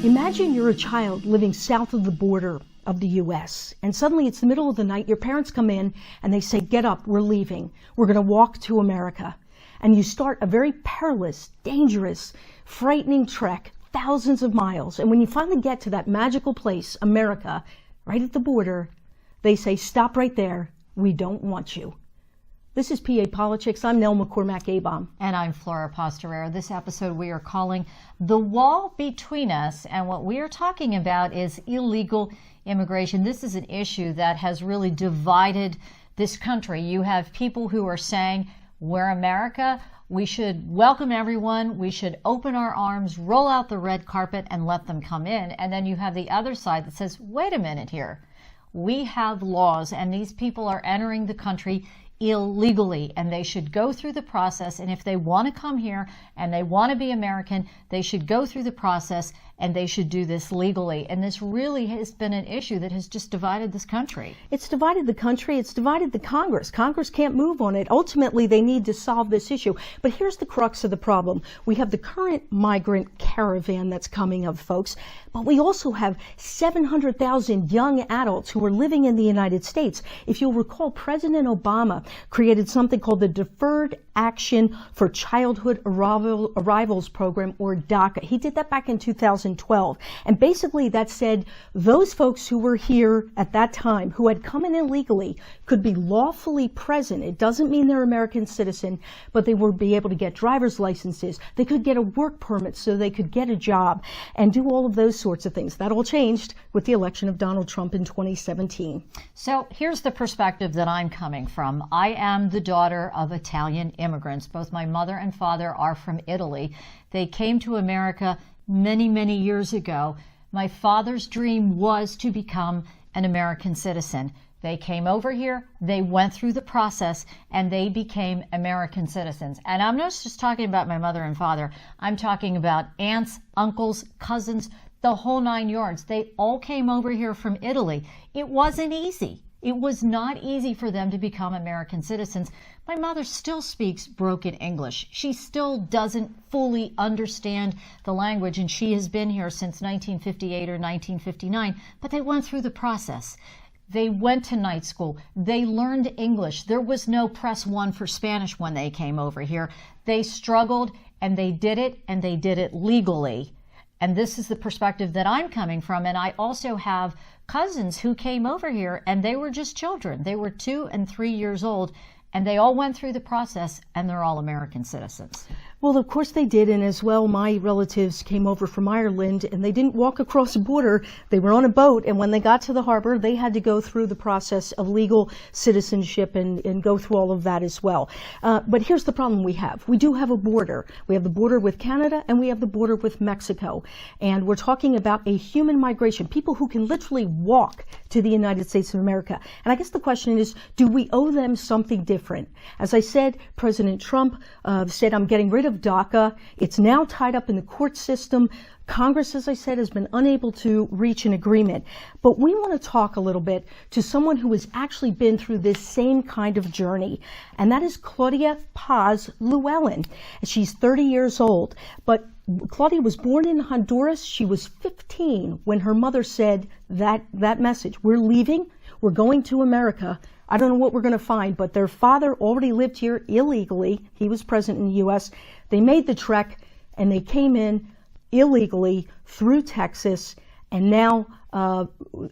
Imagine you're a child living south of the border of the U.S. and suddenly it's the middle of the night, your parents come in and they say, get up, we're leaving. We're going to walk to America. And you start a very perilous, dangerous, frightening trek, thousands of miles. And when you finally get to that magical place, America, right at the border, they say, stop right there. We don't want you. This is PA PoliChicks. I'm Nell McCormack-Abom. And I'm Flora Posterero. This episode we are calling The Wall Between Us. And what we are talking about is illegal immigration. This is an issue that has really divided this country. You have people who are saying, we're America. We should welcome everyone. We should open our arms, roll out the red carpet, and let them come in. And then you have the other side that says, wait a minute here. We have laws, and these people are entering the country illegally, and they should go through the process. And if they want to come here and they want to be American, they should go through the process and they should do this legally. And this really has been an issue that has just divided this country. It's divided the country. It's divided the Congress. Congress can't move on it. Ultimately, they need to solve this issue. But here's the crux of the problem. We have the current migrant caravan that's coming of folks, but we also have 700,000 young adults who are living in the United States. If you'll recall, President Obama created something called the Deferred Action for Childhood Arrivals Program, or DACA. He did that back in 2012. And basically that said those folks who were here at that time, who had come in illegally, could be lawfully present. It doesn't mean they're American citizen, but they would be able to get driver's licenses. They could get a work permit so they could get a job and do all of those sorts of things. That all changed with the election of Donald Trump in 2017. So here's the perspective that I'm coming from. I am the daughter of Italian immigrants. Both my mother and father are from Italy. They came to America many, many years ago. My father's dream was to become an American citizen. They came over here, they went through the process, and they became American citizens. And I'm not just talking about my mother and father. I'm talking about aunts, uncles, cousins, the whole nine yards. They all came over here from Italy. It wasn't easy. It was not easy for them to become American citizens. My mother still speaks broken English. She still doesn't fully understand the language, and she has been here since 1958 or 1959, but they went through the process. They went to night school. They learned English. There was no press one for Spanish when they came over here. They struggled, and they did it legally. And this is the perspective that I'm coming from. And I also have cousins who came over here and they were just children. They were 2 and 3 years old, and they all went through the process, and they're all American citizens. Well, of course they did. And as well, my relatives came over from Ireland, and they didn't walk across the border. They were on a boat. And when they got to the harbor, they had to go through the process of legal citizenship and go through all of that as well. But here's the problem we have. We do have a border. We have the border with Canada, and we have the border with Mexico. And we're talking about a human migration, people who can literally walk to the United States of America. And I guess the question is, do we owe them something different? As I said, President Trump said, I'm getting rid of DACA. It's now tied up in the court system. Congress, as I said, has been unable to reach an agreement. But we want to talk a little bit to someone who has actually been through this same kind of journey, and that is Claudia Paz Llewellyn. She's 30 years old, but Claudia was born in Honduras. She was 15 when her mother said that message. We're leaving. We're going to America. I don't know what we're going to find, but their father already lived here illegally. He was present in the U.S. They made the trek, and they came in illegally through Texas. And now,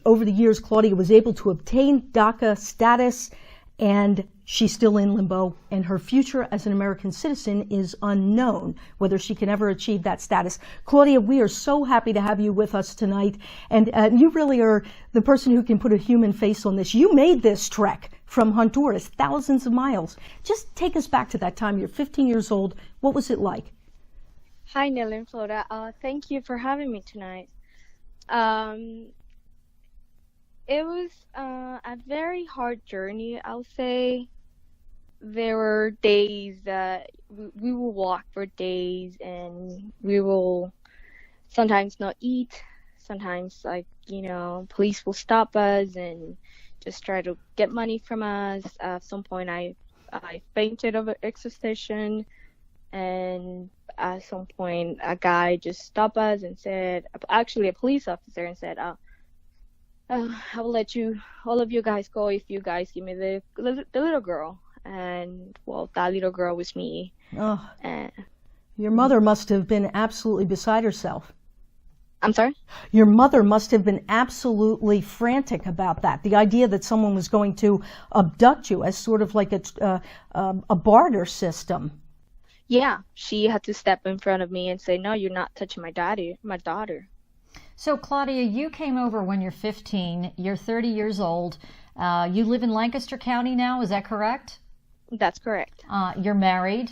over the years, Claudia was able to obtain DACA status, and she's still in limbo, and her future as an American citizen is unknown, whether she can ever achieve that status. Claudia, we are so happy to have you with us tonight, and you really are the person who can put a human face on this. You made this trek from Honduras, thousands of miles. Just take us back to that time. You're 15 years old. What was it like? Hi, Nell and Flora. Thank you for having me tonight. It was a very hard journey, I'll say. There were days that we will walk for days, and we will sometimes not eat. Sometimes, police will stop us and just try to get money from us. At some point, I fainted over exhaustion, and at some point a guy just stopped us and said, actually a police officer, and said, I will let all of you guys go if you guys give me the little girl. And well, that little girl was me. Oh, And your mother must have been absolutely beside herself. I'm sorry? Your mother must have been absolutely frantic about that. The idea that someone was going to abduct you as sort of like a barter system. Yeah, she had to step in front of me and say, no, you're not touching my daughter. So, Claudia, you came over when you're 15. You're 30 years old. You live in Lancaster County now, is that correct? That's correct. You're married.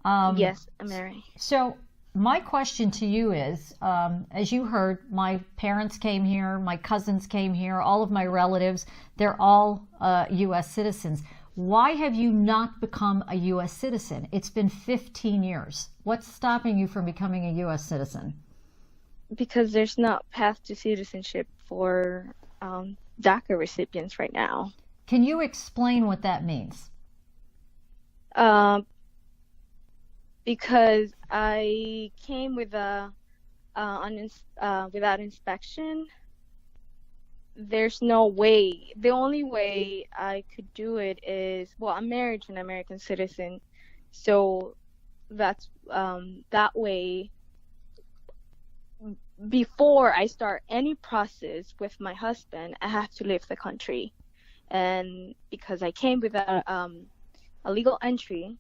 Yes, I'm married. So, my question to you is, as you heard, my parents came here, my cousins came here, all of my relatives, they're all U.S. citizens. Why have you not become a U.S. citizen? It's been 15 years. What's stopping you from becoming a U.S. citizen? Because there's not path to citizenship for DACA recipients right now. Can you explain what that means? Because I came without inspection. There's no way. The only way I could do it is, well, I'm married to an American citizen, so that's that way. Before I start any process with my husband, I have to leave the country, and because I came without a legal entry,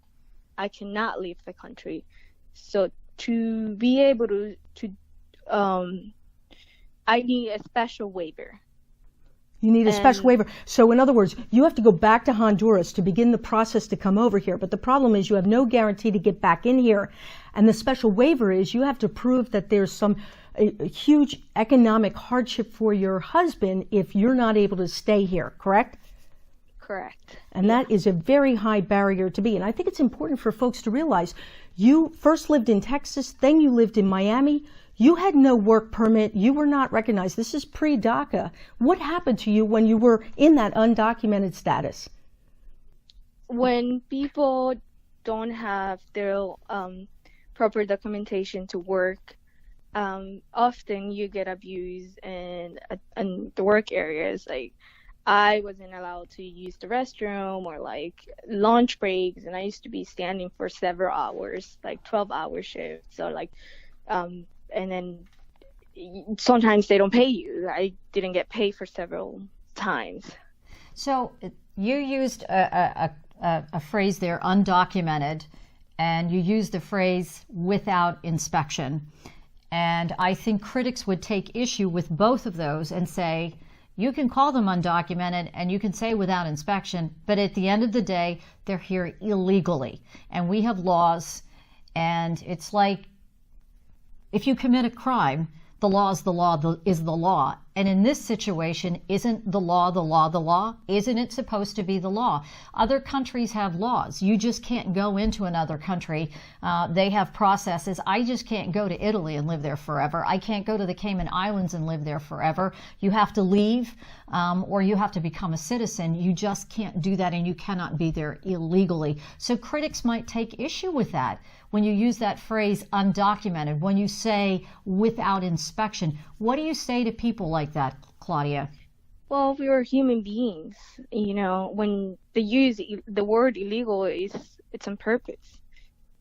I cannot leave the country. So to be able to I need a special waiver. You need a special waiver. So in other words, you have to go back to Honduras to begin the process to come over here. But the problem is you have no guarantee to get back in here. And the special waiver is you have to prove that there's a huge economic hardship for your husband if you're not able to stay here, correct? Correct. And that is a very high barrier to be. And I think it's important for folks to realize you first lived in Texas, then you lived in Miami. You had no work permit. You were not recognized. This is pre-DACA. What happened to you when you were in that undocumented status? When people don't have their proper documentation to work, often you get abused in the work areas. Like, I wasn't allowed to use the restroom or like lunch breaks, and I used to be standing for several hours, like 12-hour shifts. So like, and then sometimes they don't pay you. I didn't get paid for several times. So you used a phrase there, undocumented, and you used the phrase without inspection. And I think critics would take issue with both of those and say, you can call them undocumented and you can say without inspection, but at the end of the day, they're here illegally. And we have laws, and it's like if you commit a crime, the law is the law is the law. And in this situation, isn't the law the law the law? Isn't it supposed to be the law? Other countries have laws. You just can't go into another country. They have processes. I just can't go to Italy and live there forever. I can't go to the Cayman Islands and live there forever. You have to leave or you have to become a citizen. You just can't do that, and you cannot be there illegally. So critics might take issue with that. When you use that phrase undocumented, when you say without inspection, what do you say to people like that, Claudia? Well, we are human beings. You know, when they use the word illegal, it's on purpose.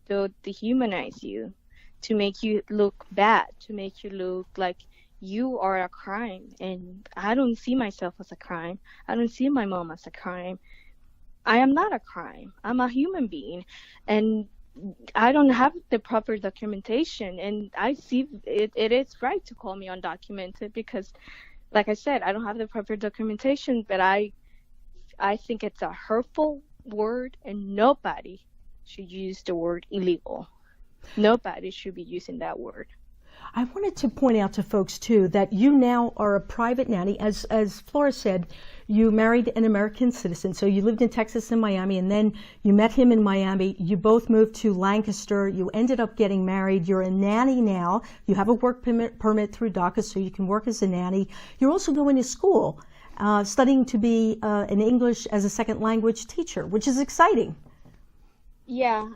To dehumanize you, to make you look bad, to make you look like you are a crime. And I don't see myself as a crime. I don't see my mom as a crime. I am not a crime. I'm a human being. And I don't have the proper documentation, and I see it is right to call me undocumented because, like I said, I don't have the proper documentation, but I think it's a hurtful word, and nobody should use the word illegal. Nobody should be using that word. I wanted to point out to folks, too, that you now are a private nanny. As Flora said, you married an American citizen, so you lived in Texas and Miami, and then you met him in Miami. You both moved to Lancaster. You ended up getting married. You're a nanny now. You have a work permit through DACA, so you can work as a nanny. You're also going to school, studying to be an English as a second language teacher, which is exciting. Yeah,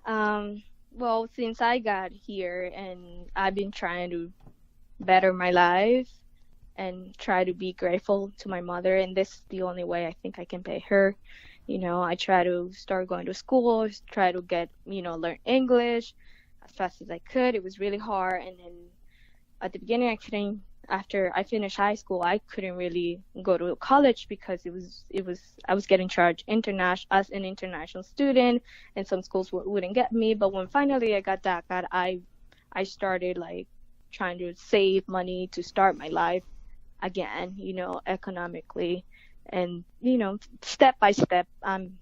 well, since I got here and I've been trying to better my life and try to be grateful to my mother, and this is the only way I think I can pay her. I try to start going to school, try to get, learn English as fast as I could. It was really hard, and then at the beginning after I finished high school, I couldn't really go to college because I was getting charged as an international student, and some schools wouldn't get me. But when finally I got DACA, I started like trying to save money to start my life again, economically, and step by step, I'm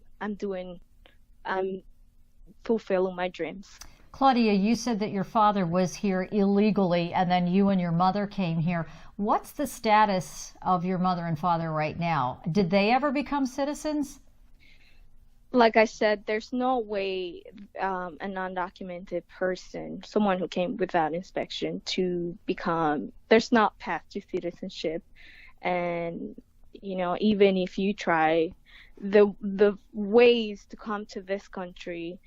fulfilling my dreams. Claudia, you said that your father was here illegally and then you and your mother came here. What's the status of your mother and father right now? Did they ever become citizens? Like I said, there's no way a undocumented person, someone who came without inspection, there's not path to citizenship. And, even if you try, the ways to come to this country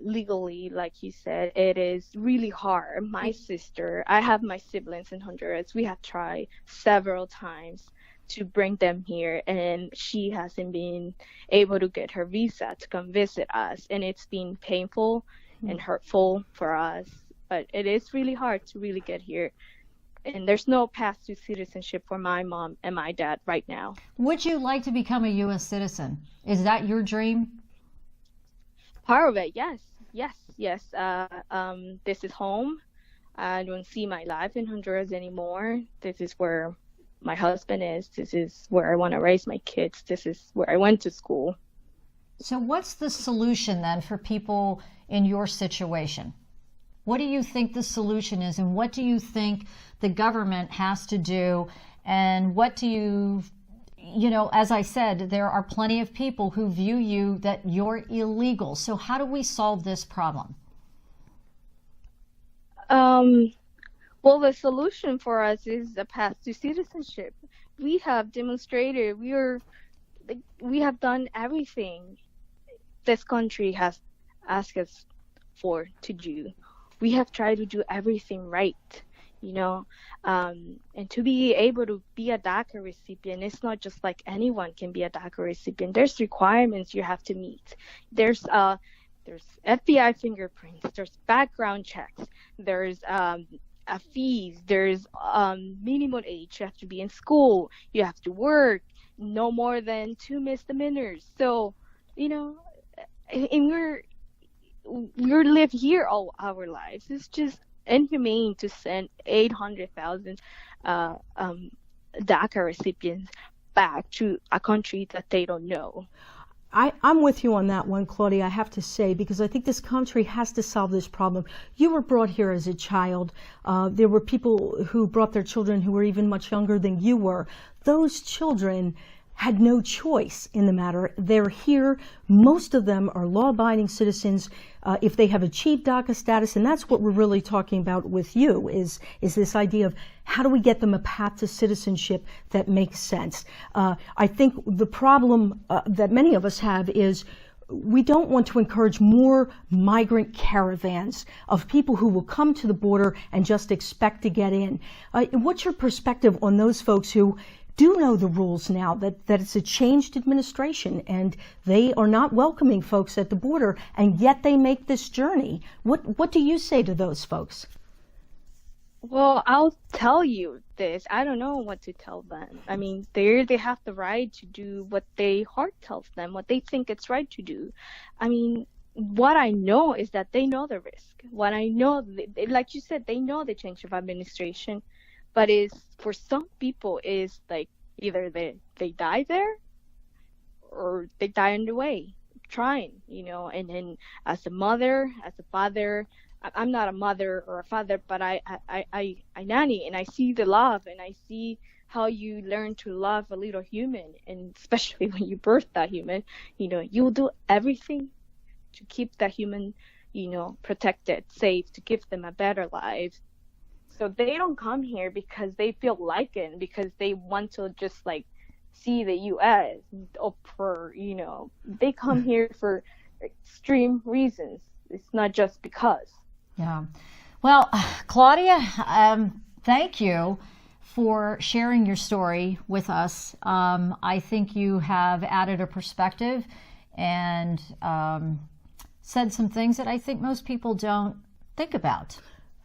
legally, like you said, it is really hard. I have my siblings in Honduras. We have tried several times to bring them here, and she hasn't been able to get her visa to come visit us, and it's been painful and hurtful for us. But it is really hard to really get here, and there's no path to citizenship for my mom and my dad right now. Would you like to become a U.S. citizen? Is that your dream? Part of it, yes. This is home. I don't see my life in Honduras anymore. This is where my husband is. This is where I want to raise my kids. This is where I went to school. So what's the solution then for people in your situation? What do you think the solution is, and what do you think the government has to do, and what do you as I said, there are plenty of people who view you that you're illegal. So how do we solve this problem? Well, the solution for us is a path to citizenship. We have demonstrated, we have done everything this country has asked us to do. We have tried to do everything right. And to be able to be a DACA recipient, it's not just like anyone can be a DACA recipient. There's requirements you have to meet. There's FBI fingerprints, there's background checks, there's fees, there's minimum age. You have to be in school, you have to work, no more than 2 misdemeanors. So, and we're live here all our lives. It's just inhumane to send 800,000 DACA recipients back to a country that they don't know. I'm with you on that one, Claudia, I have to say, because I think this country has to solve this problem. You were brought here as a child. There were people who brought their children who were even much younger than you were. Those children had no choice in the matter. They're here. Most of them are law-abiding citizens if they have achieved DACA status, and that's what we're really talking about with you, is this idea of how do we get them a path to citizenship that makes sense. I think the problem that many of us have is we don't want to encourage more migrant caravans of people who will come to the border and just expect to get in. What's your perspective on those folks who do know the rules now, that it's a changed administration and they are not welcoming folks at the border, and yet they make this journey? What do you say to those folks? Well, I'll tell you this. I don't know what to tell them. I mean, they have the right to do what their heart tells them, what they think it's right to do. I mean, what I know is that they know the risk. What I know, like you said, they know the change of administration. But for some people is like either they die there or they die on the way trying, and then as a mother, as a father, I'm not a mother or a father, but I nanny, and I see the love, and I see how you learn to love a little human, and especially when you birth that human, you'll do everything to keep that human, protected, safe, to give them a better life. So they don't come here because they feel like it, because they want to just like see the U.S. or they come here for extreme reasons. It's not just because. Yeah. Well, Claudia, thank you for sharing your story with us. I think you have added a perspective and said some things that I think most people don't think about.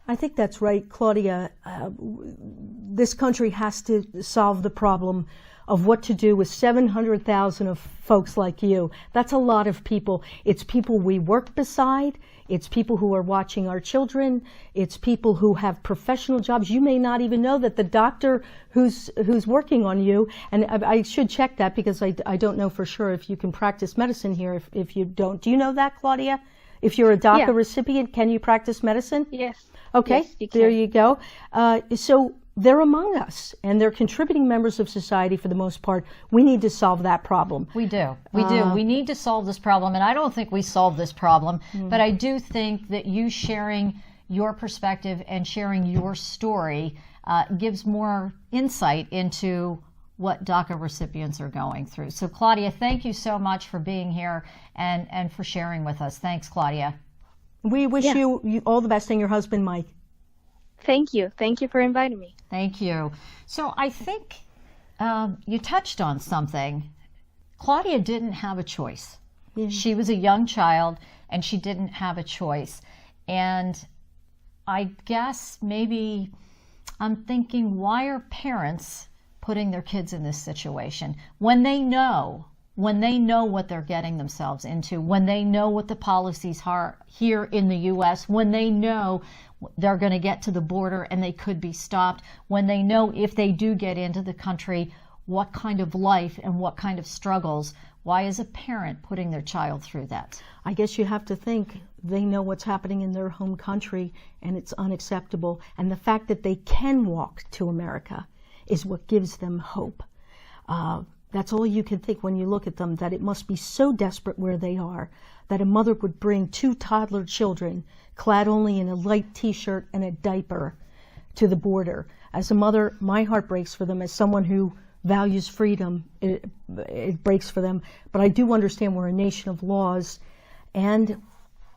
I think that's right, Claudia. This country has to solve the problem of what to do with 700,000 of folks like you. That's a lot of people. It's people we work beside. It's people who are watching our children. It's people who have professional jobs. You may not even know that the doctor who's working on you, and I should check that because I don't know for sure if you can practice medicine here if you don't. Do you know that, Claudia? If you're a DACA recipient, can you practice medicine? Yes. Okay, yes, there you go. So they're among us, and they're contributing members of society for the most part. We need to solve that problem. We do. We do. We need to solve this problem, and I don't think we solve this problem, but I do think that you sharing your perspective and sharing your story gives more insight into what DACA recipients are going through. So, Claudia, thank you so much for being here and for sharing with us. Thanks, Claudia. We wish you all the best, and your husband, Mike. Thank you. Thank you for inviting me. Thank you. So I think you touched on something. Claudia didn't have a choice. Yeah. She was a young child, and she didn't have a choice. And I guess maybe I'm thinking, why are parents putting their kids in this situation when they know what they're getting themselves into, when they know what the policies are here in the U.S., when they know they're going to get to the border and they could be stopped, when they know if they do get into the country, what kind of life and what kind of struggles. Why is a parent putting their child through that? I guess you have to think they know what's happening in their home country, and it's unacceptable. And the fact that they can walk to America is what gives them hope. That's all you can think when you look at them, that it must be so desperate where they are, that a mother would bring 2 toddler children, clad only in a light T-shirt and a diaper, to the border. As a mother, my heart breaks for them. As someone who values freedom, it breaks for them. But I do understand we're a nation of laws, and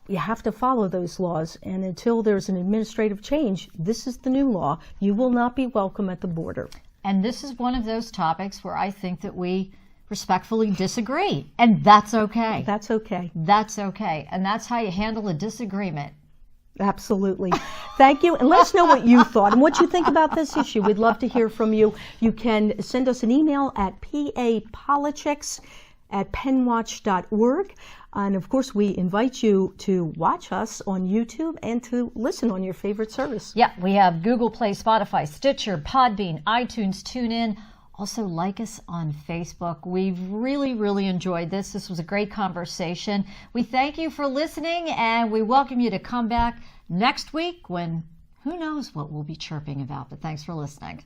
you have to follow those laws. And until there's an administrative change, this is the new law. You will not be welcome at the border. And this is one of those topics where I think that we respectfully disagree. And that's okay. That's okay. That's okay. And that's how you handle a disagreement. Absolutely. Thank you. And let us know what you thought and what you think about this issue. We'd love to hear from you. You can send us an email at PoliChicks@penwatch.org. And of course, we invite you to watch us on YouTube and to listen on your favorite service. Yeah, we have Google Play, Spotify, Stitcher, Podbean, iTunes, TuneIn. Also, like us on Facebook. We've really, really enjoyed this. This was a great conversation. We thank you for listening, and we welcome you to come back next week when who knows what we'll be chirping about. But thanks for listening.